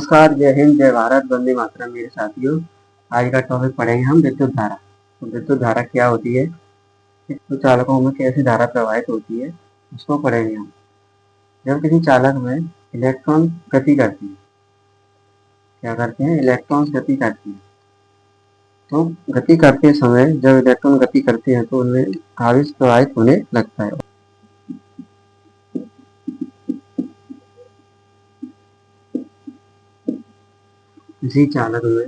नमस्कार, जय हिंद, जय भारत, वंदे मातरम मेरे साथियों। आज का टॉपिक पढ़ेंगे हम विद्युत धारा। तो विद्युत धारा क्या होती है, तो चालकों में कैसी धारा प्रवाहित होती है, उसको पढ़ेंगे हम। जब किसी चालक में इलेक्ट्रॉन गति करते हैं, क्या करते हैं, इलेक्ट्रॉन्स गति करते हैं। तो गति करते समय जब इलेक्ट्रॉन गति करते हैं तो उनमें आवेश प्रवाहित होने लगता है। इसी चालक में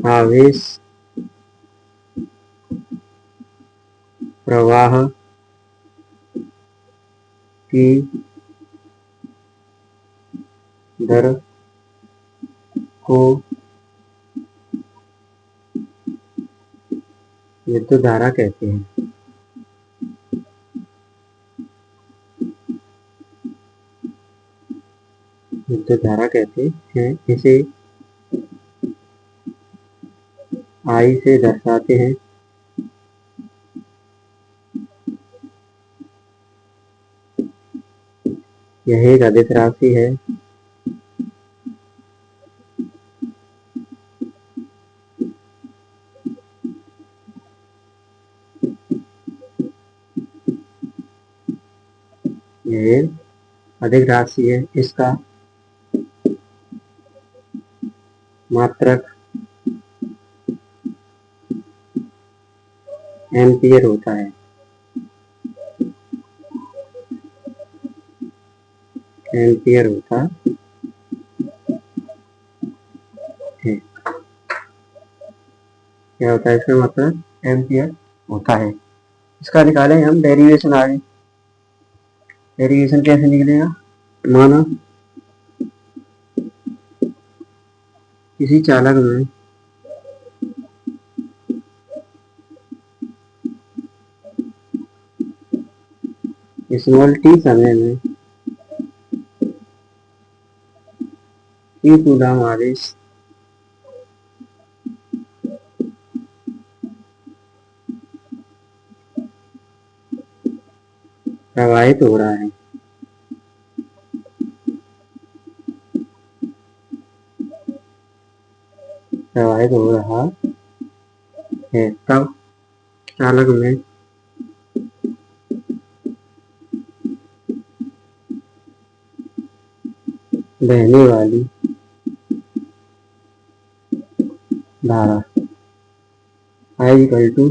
आवेश प्रवाह की दर को विद्युत धारा कहते हैं। विद्युत धारा कहते हैं। इसे आई से दर्शाते हैं। यह एक अदिश राशि है। यह अधिक राशि है। इसका मात्रक एम्पियर होता है। एम्पियर होता है। क्या होता है इसका मतलब, एम्पियर होता है। इसका निकालें हम डेरिवेशन आगे। डेरिवेशन कैसे निकलेगा, माना किसी चालक में स्मॉल टी समय में q कूलम आवेश प्रवाहित हो रहा है। प्रवाहित हो रहा है तब चालक में बहने वाली धारा I equal to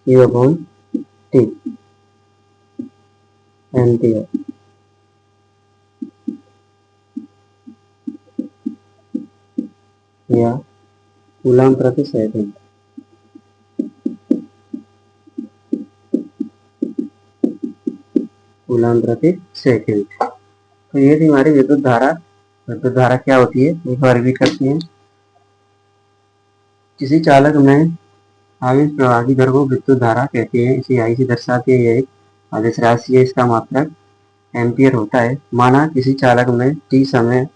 Q upon T ampere या कूलम प्रति सेकंड। कूलम प्रति सेकंड। तो ये थी हमारी विद्युत धारा। विद्युत धारा क्या होती है, एक बार रिपीट करते हैं। किसी चालक में आवेश प्रवाह की दर को विद्युत धारा कहते हैं। इसे आई से दर्शाते हैं। यह एक आवेश राशि है। इसका मात्रक एम्पियर होता है। माना किसी चालक में टी समय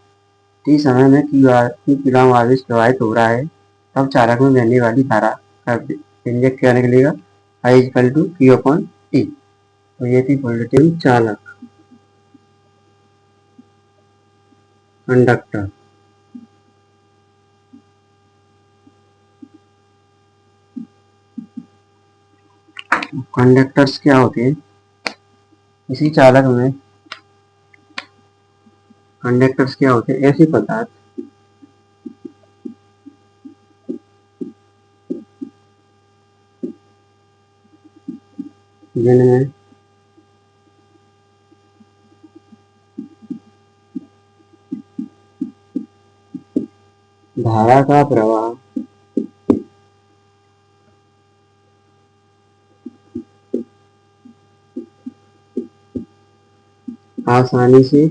में Q कूलम आवेश प्रवाहित हो रहा है, तब चालक में बहने वाली धारा का व्यंजक क्या निकलेगा, I equal to Q upon T। तो ये थी पॉजिटिव चालक, कंडक्टर। कंडक्टर्स क्या होते हैं, इसी चालक में कंडक्टर्स क्या होते हैं, ऐसे पदार्थ जिनमें धारा का प्रवाह आसानी से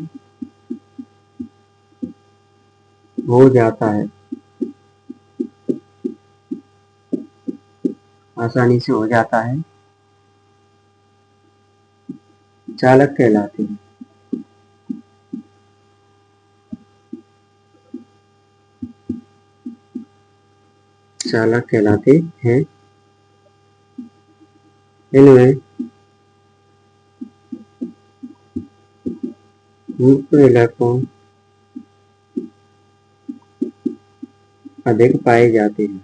हो जाता है। आसानी से हो जाता है, चालक कहलाते हैं। चालक कहलाते हैं। इनमें मुक्त इलेक्ट्रॉन अधिक पाए जाते हैं।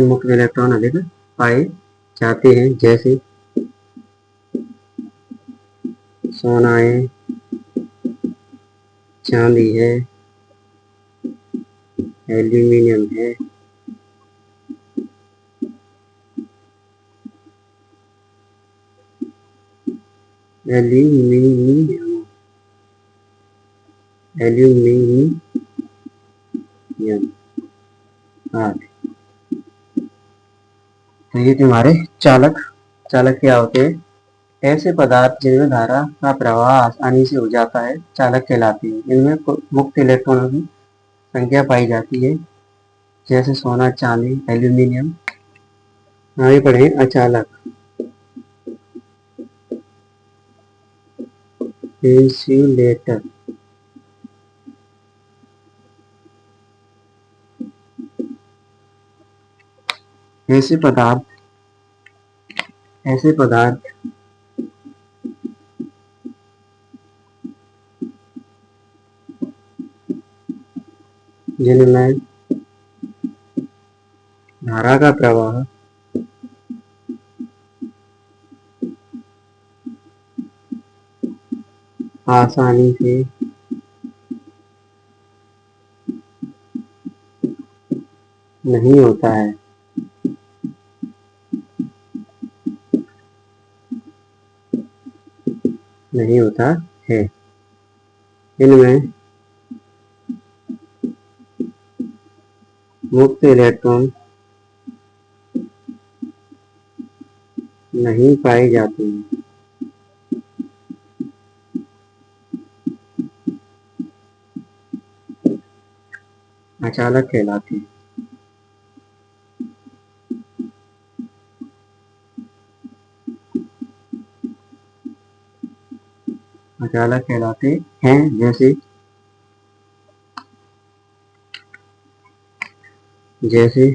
मुक्त इलेक्ट्रॉन अधिक पाए जाते हैं, जैसे सोना है, चांदी है, एल्यूमिनियम है, एल्यूमिनियम एल्यूमिनियम आदि। तो ये तुम्हारे चालक चालक क्या होते हैं? ऐसे पदार्थ जिनमें धारा का प्रवाह आसानी से हो जाता है चालक कहलाते हैं। इनमें मुक्त इलेक्ट्रॉनों की संख्या पाई जाती है, जैसे सोना, चांदी, एल्यूमिनियम। आगे पढ़े अचालक। इंसुलेटर। ऐसे पदार्थ ऐसे पदार्थ जिनमें धारा का प्रवाह आसानी से नहीं होता है, नहीं होता है। इनमें मुक्त इलेक्ट्रॉन नहीं पाए जाते हैं। अचालक कहलाते हैं। अचालक कहलाते हैं, जैसे जैसे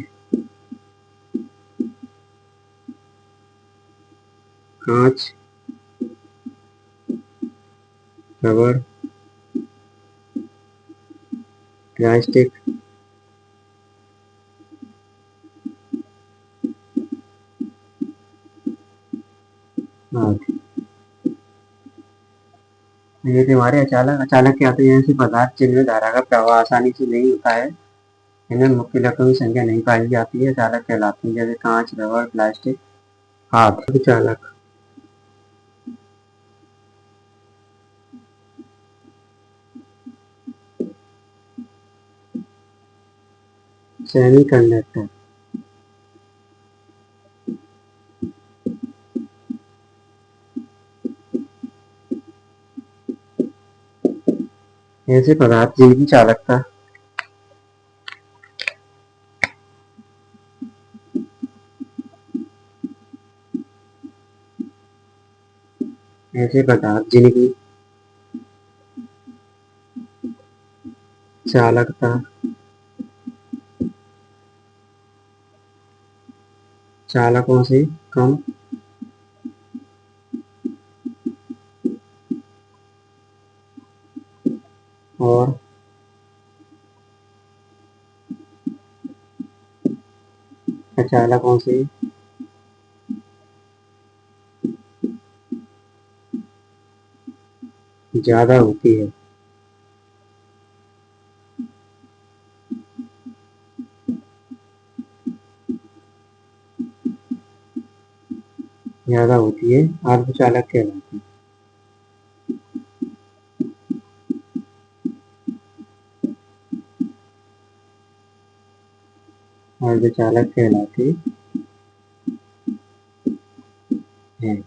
कांच, रबर, प्लास्टिक आदि। ये हमारे अचालक अचालक क्या होते हैं? ऐसे पदार्थ जिनमें धारा का प्रवाह आसानी से नहीं होता है, इनमें मुक्त इलेक्ट्रॉन की संख्या नहीं पाई जाती है, अचालक कहलाते हैं, जैसे कांच, रबर, प्लास्टिक आदि। चालक। सेमीकंडक्टर। ऐसे पदार्थ जिनकी चालकता ऐसे पदार्थ जिनकी चालकता चालकों से कम और अचालकों से ज्यादा होती है। ज्यादा होती है, अर्धचालक कहलाते हैं। अर्धचालक कहलाते हैं।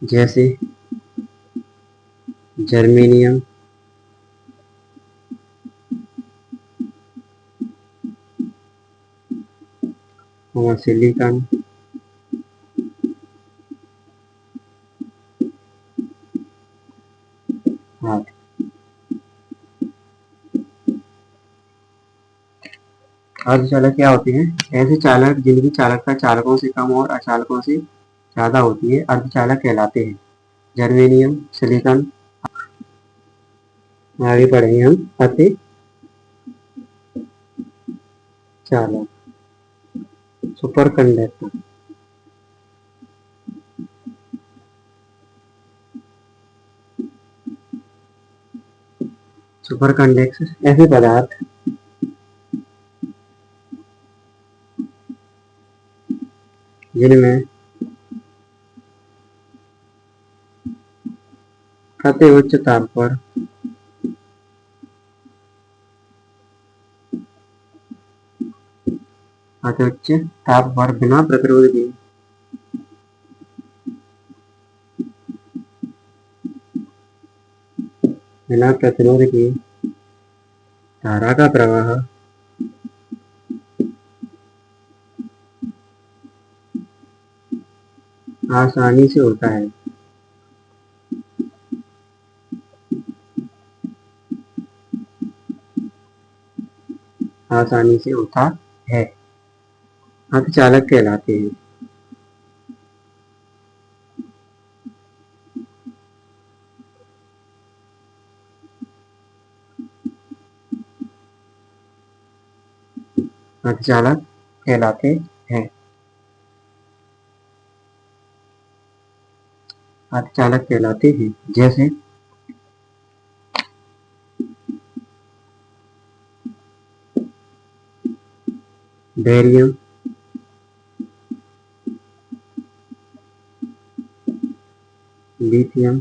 जैसे जर्मेनियम, और सिलिकॉन, हाँ, अर्धचालक क्या होते हैं? ऐसे चालक जिनकी चालकता चालकों से कम और अचालकों से ज्यादा होती है, अर्धचालक कहलाते हैं। Germanium, silicon. आगे पढ़ेंगे हम अति चालक, सुपर कंडक्टर। सुपर कंडक्टर ऐसे पदार्थ जिनमें अति उच्च ताप पर अति उच्च ताप पर बिना प्रतिरोध के धारा का प्रवाह आसानी से होता है। आसानी से होता है, अर्धचालक कहलाते हैं। अर्धचालक कहलाते हैं। अर्धचालक कहलाते हैं जैसे बेरियम, लिथियम,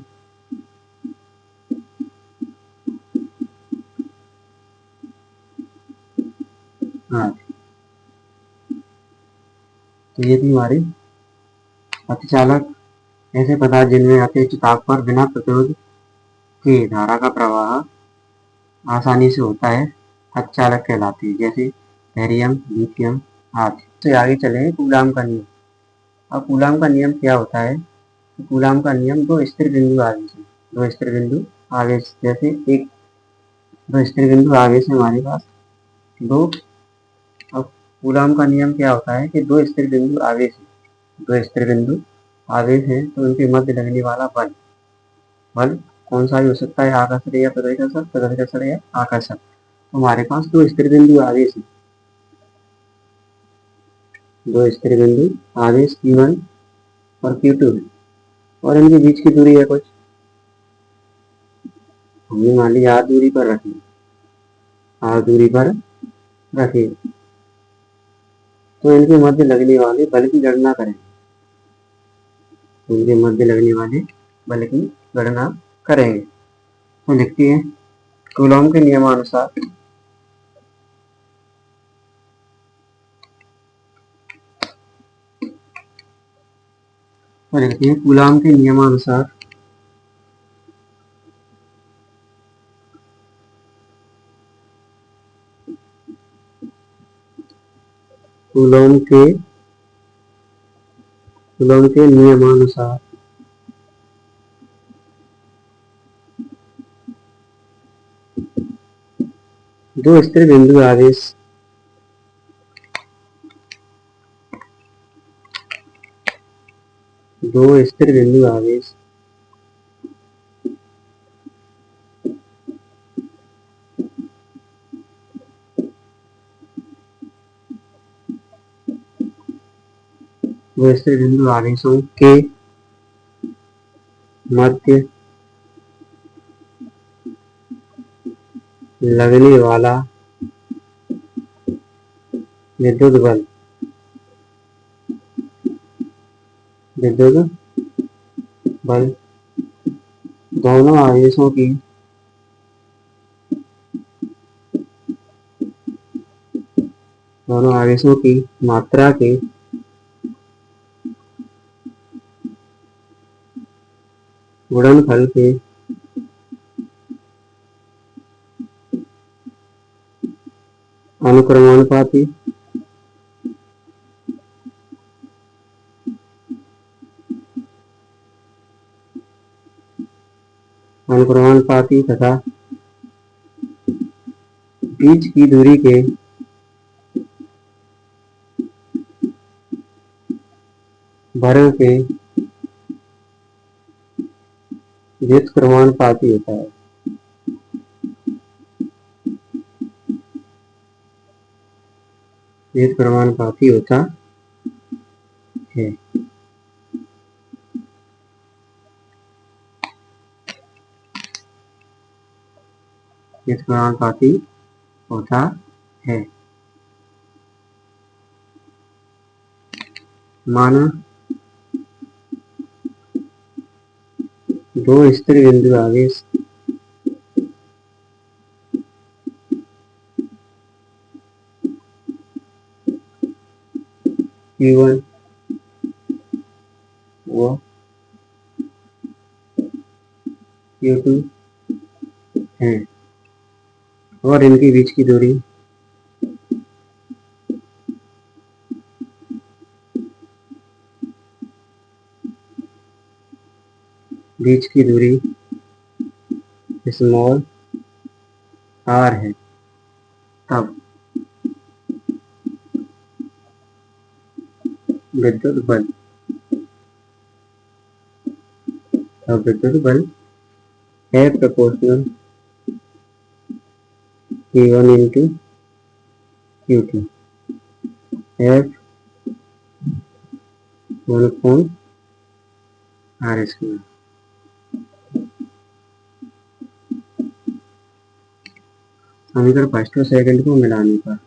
आदि। तो ये थी हमारी अर्धचालक, ऐसे पदार्थ जिनमें अति उच्च ताप पर बिना प्रतिरोध के धारा का प्रवाह आसानी से होता है, अर्धचालक कहलाते हैं। जैसे बेरियम, लिथियम आदि। तो आगे चलेंगे कूलाम का नियम। अब कूलाम का नियम क्या होता है? तो कूलाम का नियम दो स्थिर बिंदु आवेश है। दो स्थिर बिंदु आवेश, जैसे एक दो स्थिर बिंदु आवेश है हमारे पास दो। अब कूलाम का नियम क्या होता है कि दो स्थिर बिंदु आवेश है। दो स्थिर बिंदु आवेश है तो उनके मध्य लगने वाला बल, बल कौन सा भी हो सकता है, आकर्षण या प्रतिकर्षण या आकर्षण। तो हमारे पास दो स्थिर बिंदु आवेश है। दो स्थिर बिंदु आवेश Q1 और Q2 है और इनके बीच की दूरी है कुछ, हमने मान ली r दूरी पर रखी, r दूरी पर रखी। तो इनके मध्य लगने वाले बल की गणना करें। इनके मध्य लगने वाले बल की गणना करेंगे। तो लिखते हैं कूलॉम के नियमानुसार तो लिखते हैं कूलॉम के नियमानुसार कूलॉम के नियमानुसार दो स्थिर बिंदु आवेश दो स्थिर बिंदु आवेश दो स्थिर बिंदु आवेशों के मध्य लगने वाला विद्युत बल, विद्युत बल दोनों आवेशों की मात्रा के गुणनफल के अनुक्रमानुपाती अनुक्रमानुपाती तथा बीच की दूरी के वर्ग के व्युत्क्रमानुपाती होता है। व्युत्क्रमानुपाती होता है। व्युत्क्रमानुपाती होता है। माना दो स्थिर बिंदु आवेश Q1 व Q2 है और इनके बीच की दूरी स्मॉल r है। तब विद्युत बल है proportional Q1 into Q2 F 1/r²। समीकरण फर्स्ट और सेकंड को मिलाने पर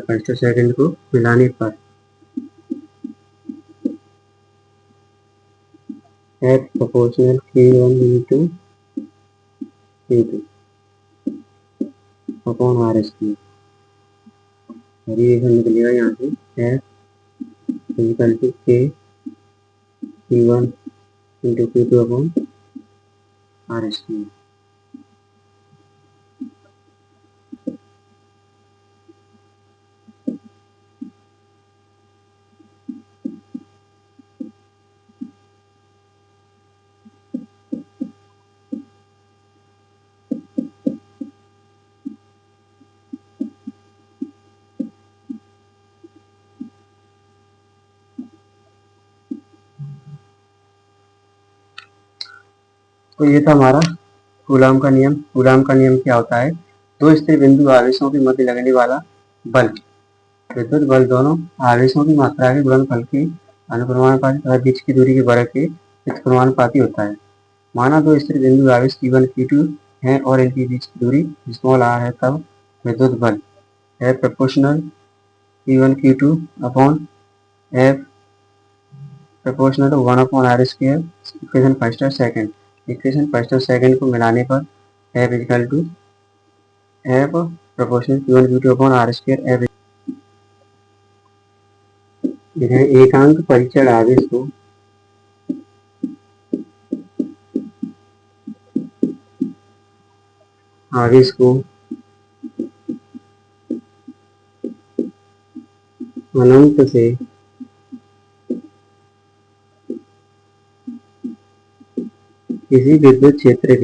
फर्स्ट और सेकंड को मिलाने पर F proportional Q1 into Q2 upon r²। Variation निकलेगा यहाँ से F equal to K Q1 into Q2 upon r²। तो ये था हमारा कूलाम का नियम। कूलाम का नियम क्या होता है? दो स्थिर बिंदु आवेशों के मध्य लगने वाला बल, विद्युत बल दोनों आवेशों की मात्रा के गुणनफल के अनुक्रमानुपाती तथा बीच की दूरी के वर्ग के व्युत्क्रमानुपाती होता है। माना दो स्थिर बिंदु आवेश Q1 Q2 है और इनके बीच की दूरी स्मॉल r है। तब विद्युत बल है proportional Q1 Q2 upon F proportional to 1/r²। Equation first और सेकंड, इक्वेशन फर्स्ट और सेकंड को मिलाने पर F equal to F proportional Q1 Q2 upon r²। F एकांक परिचय आवेश को अनंत से किसी विद्युत क्षेत्र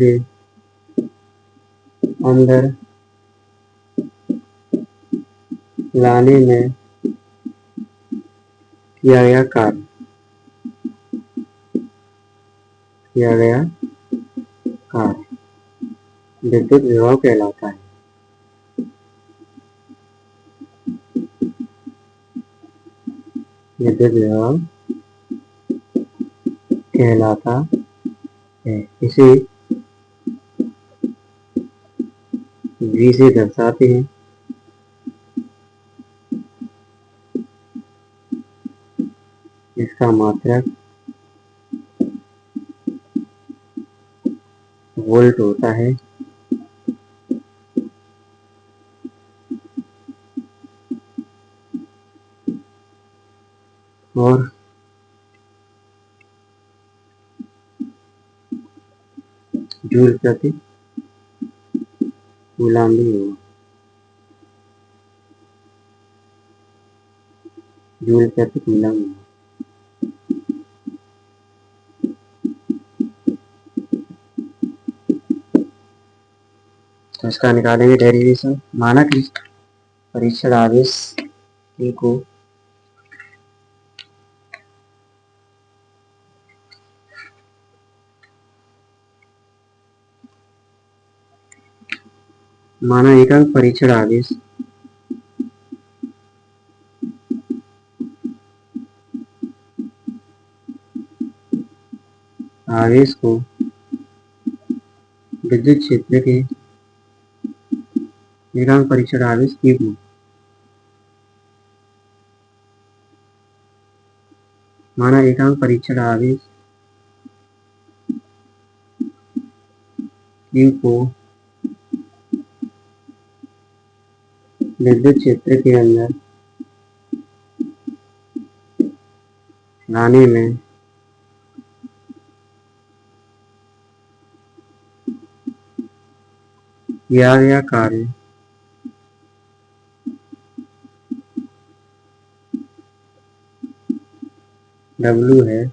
के अंदर लाने में किया गया कार्य विद्युत विभव कहलाता है। विद्युत विभव कहलाता है। इसे V से दर्शाते हैं। इसका मात्रक वोल्ट होता है। और जूल प्रति कूलम भी होगा, जूल प्रति कूलम होगा। तो इसका निकालेंगे डेरिवेशन। माना कि परीक्षण आवेश Q को माना एकांक परीक्षण आवेश को विद्युत क्षेत्र के एकांक परीक्षण आवेश Q को माना एकांक परीक्षण आवेश Q को विद्युत क्षेत्र के अंदर लाने में किया गया कार्य W है,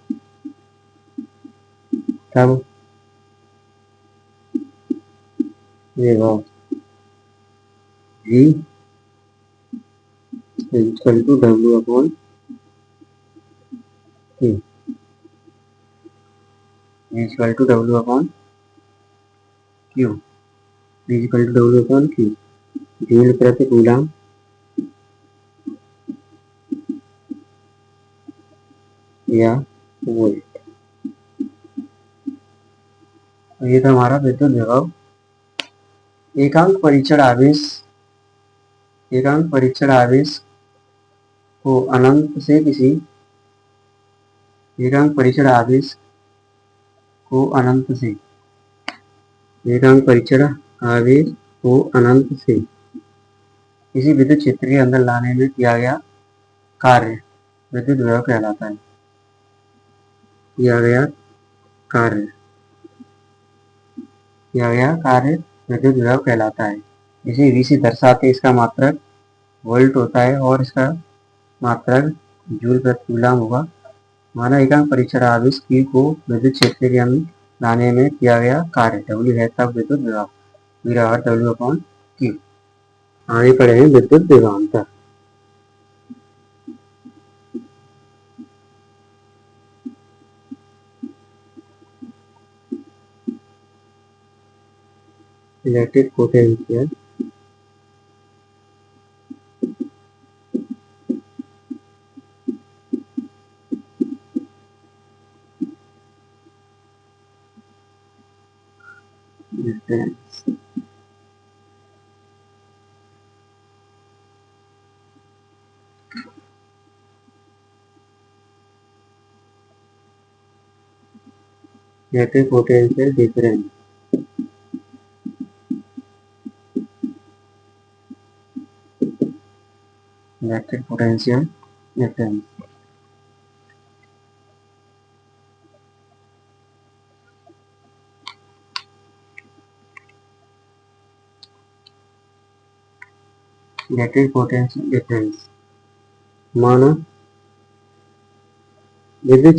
तब विभव V equal to W upon Q, equal to W upon Q, equal to W upon Q, joule प्रति कूलम या वोल्ट। ये था हमारा विद्युत विभव। एकांक परीक्षण आवेश को अनंत से किसी एकांक परीक्षण आवेश को अनंत से किसी विद्युत क्षेत्र के अंदर लाने में किया गया कार्य विद्युत विभव कहलाता है। किया गया कार्य विद्युत विभव कहलाता है। इसे V से दर्शाते इसका मात्रक वोल्ट होता है और इसका मात्रक जूल प्रति कूलम होगा। माना एकांक परीक्षण आवेश Q को विद्युत क्षेत्र के अंदर लाने में किया गया कार्य W है, तब विद्युत विभव W अपॉन Q। आगे पढ़ेंगे विद्युत विभवांतर। Electric potential difference. Electric potential difference electric potential difference electric potential difference माना विद्युत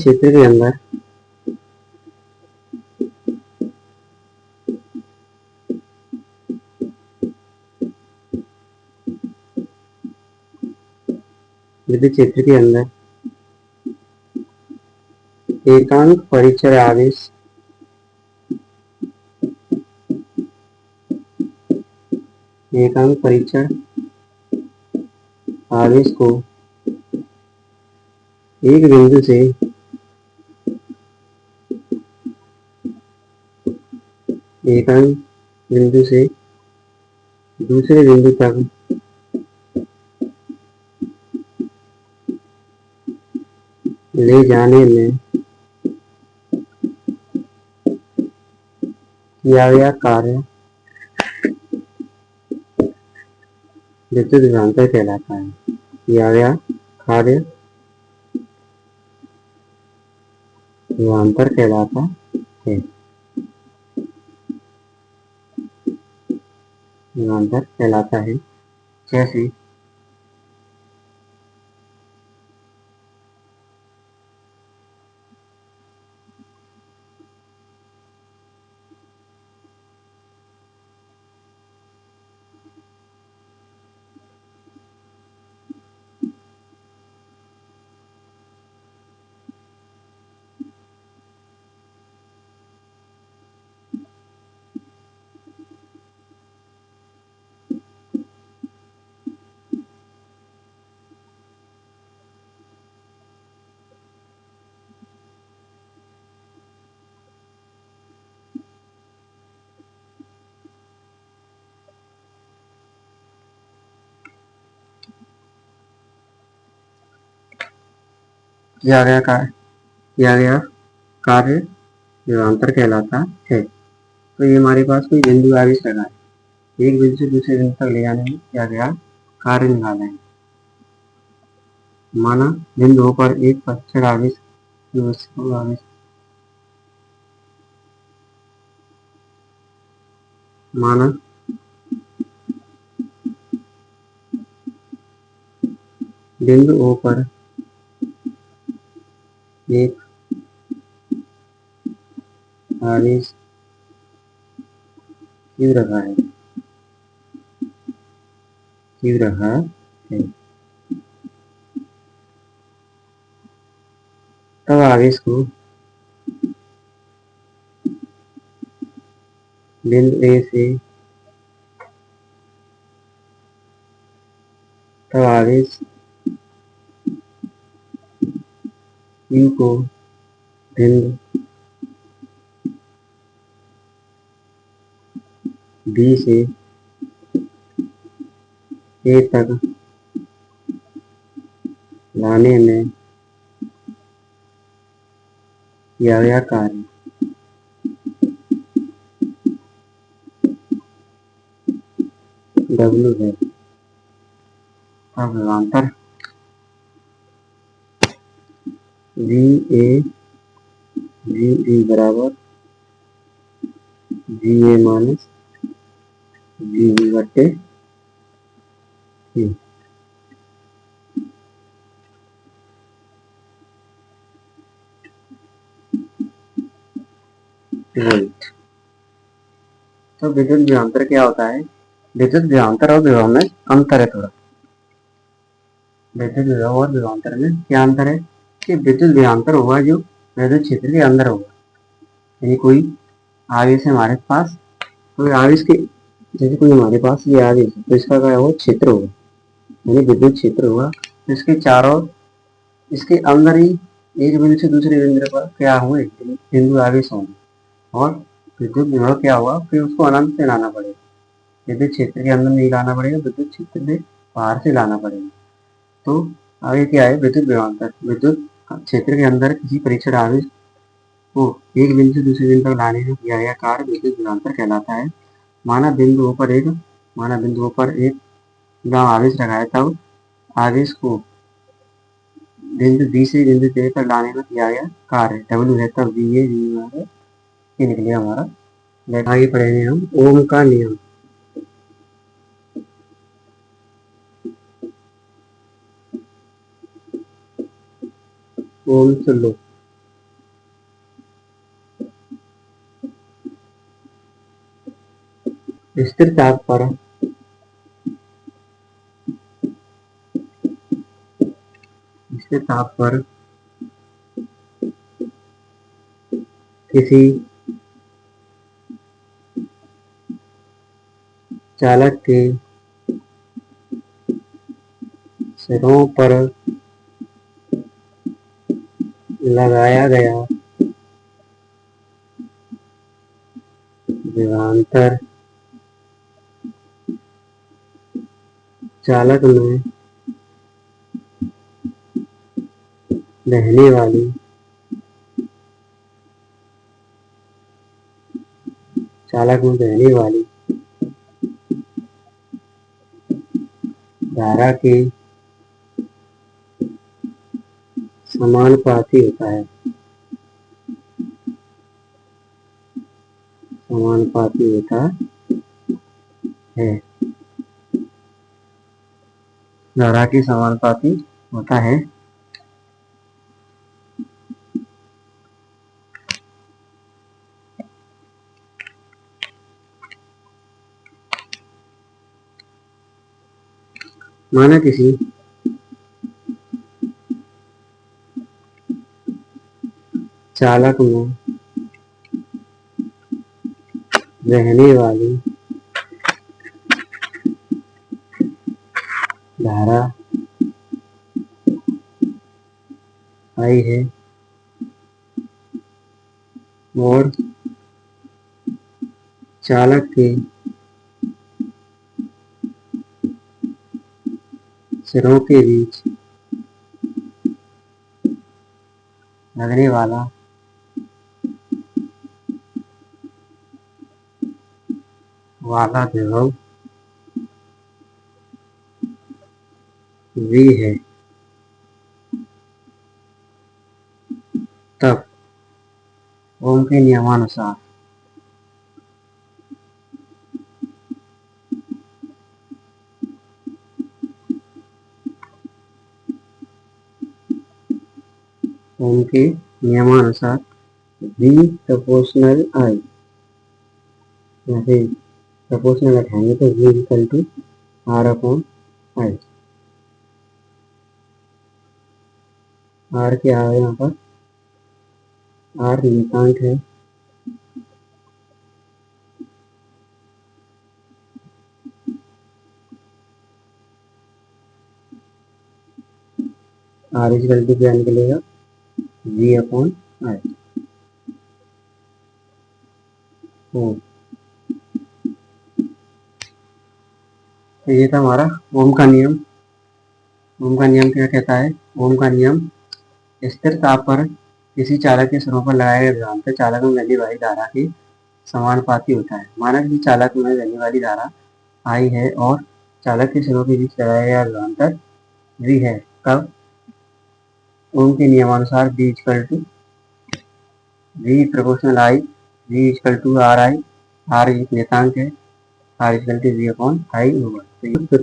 क्षेत्र के अंदर एकांक परीक्षण आवेश को एक बिंदु से दूसरे बिंदु तक ले जाने में किया गया कार्य विद्युत विभवांतर कहलाता है। किया गया कार्य विभवांतर कहलाता है। विभवांतर कहलाता है। जैसे किया गया कार्य विभवांतर कहलाता है। तो ये हमारे पास कोई बिंदु आवेश लगा है, एक बिंदु से दूसरे बिंदु तक ले जाने में किया गया कार्य निकाला है। माना बिंदुओं पर एक परीक्षण आवेश माना बिंदुओं पर एक आवेश क्यों रखा है, तब आवेश को बिंदु ए से तब आवेश Q को बिंदु B से A तक लाने में किया गया कार्य W है। अब विभवांतर VA बराबर VA माइनस VB बटे Q। वोल्ट। तो विद्युत विभवांतर क्या होता है? विद्युत विभवांतर और विभव में अंतर है थोड़ा। विद्युत विभव और विभवांतर में क्या अंतर है कि विद्युत विभवांतर होगा जो विद्युत क्षेत्र के अंदर होगा, यानी कोई आवेश है हमारे पास, कोई आवेश के जैसे कोई हमारे पास ये आवेश है तो इसका क्या होगा, क्षेत्र होगा, यानी विद्युत क्षेत्र होगा। तो इसके चारों इसके अंदर ही एक बिंदु से दूसरे बिंदु पर क्या हुए बिंदु आवेश होंगे और विद्युत विभव क्या हुआ, फिर उसको अनंत से लाना पड़ेगा। विद्युत क्षेत्र के अंदर नहीं लाना पड़ेगा, विद्युत क्षेत्र से बाहर से लाना पड़ेगा। तो आगे क्या है, विद्युत विभवांतर। विद्युत क्षेत्र के अंदर किसी परीक्षण आवेश को एक बिंदु से दूसरे बिंदु तक लाने में किया गया कार्य विद्युत विभवांतर कहलाता है। माना बिंदुओं पर एक आवेश रखा है, तब आवेश को बिंदु बी से बिंदु ए तक लाने में किया गया कार्य W है। तब VA ये निकले हमारा। आगे पढ़ेंगे हम ओम का नियम। ओम चलो स्थिर ताप पर किसी चालक के सिरों पर लगाया गया विभवांतर चालक में बहने वाली धारा के समानुपाती होता है। समानुपाती होता है, धारा के समानुपाती होता है। माना किसी चालक में रहने वाली धारा आई है और चालक के सिरों के बीच लगने वाला विभव V है, तब ओम के नियमानुसार ओम के नियमानुसार V प्रोपोर्शनल I, या फिर प्रोपोर्शनल रखेंगे तो V equal to R upon I। R क्या है यहाँ पर? R नियतांक है, R इक्वल टू क्या निकलेगा? V upon I। तो ये था हमारा ओम का नियम। ओम का नियम क्या कहता है? ओम का नियम स्थिर ताप पर किसी चालक के सिरों पर लगाए गए विभवांतर चालक में बहने वाली धारा के समानुपाती होता है। माना कि चालक में बहने वाली धारा आई है और चालक के सिरों के बीच लगाया गया विभवांतर V है, कब ओम के नियमानुसार V equal to V proportional I, V equal to R I, R एक नियतांक है, R equal to V upon I होगा। तो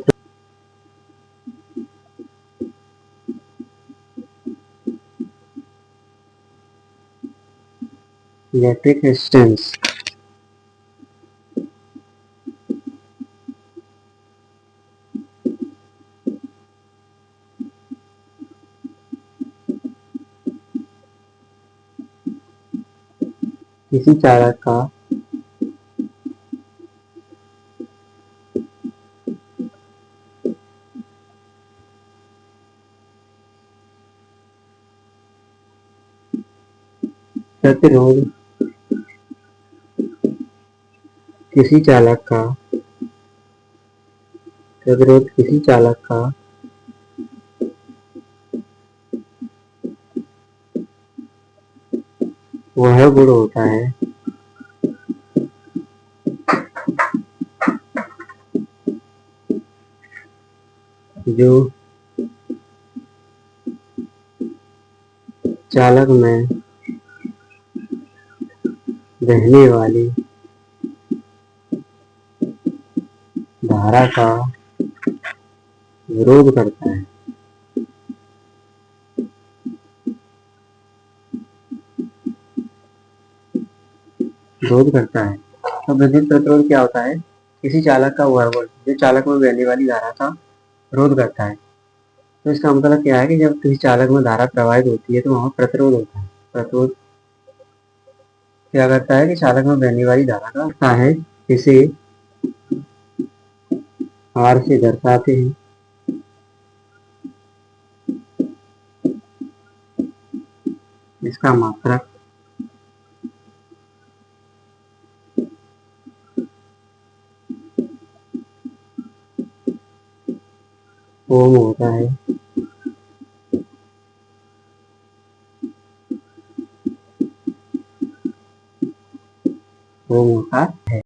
इलेक्ट्रिक रेजिस्टेंस किसी चालक का प्रतिरोध किसी चालक का प्रतिरोध किसी चालक का वह गुण होता है जो चालक में बहने वाली धारा का विरोध करता है। विरोध करता है। तो विद्युत प्रतिरोध क्या होता है? किसी चालक का वह बल जो चालक में बहने वाली धारा का विरोध करता है। तो इसका मतलब क्या है कि जब किसी चालक में धारा प्रवाहित होती है तो वहां प्रतिरोध होता है। प्रतिरोध क्या करता है कि चालक में बहने वाली धारा का होता है, इसे R से दर्शाते हैं। इसका मात्रक ओम होता है। ओम होता है।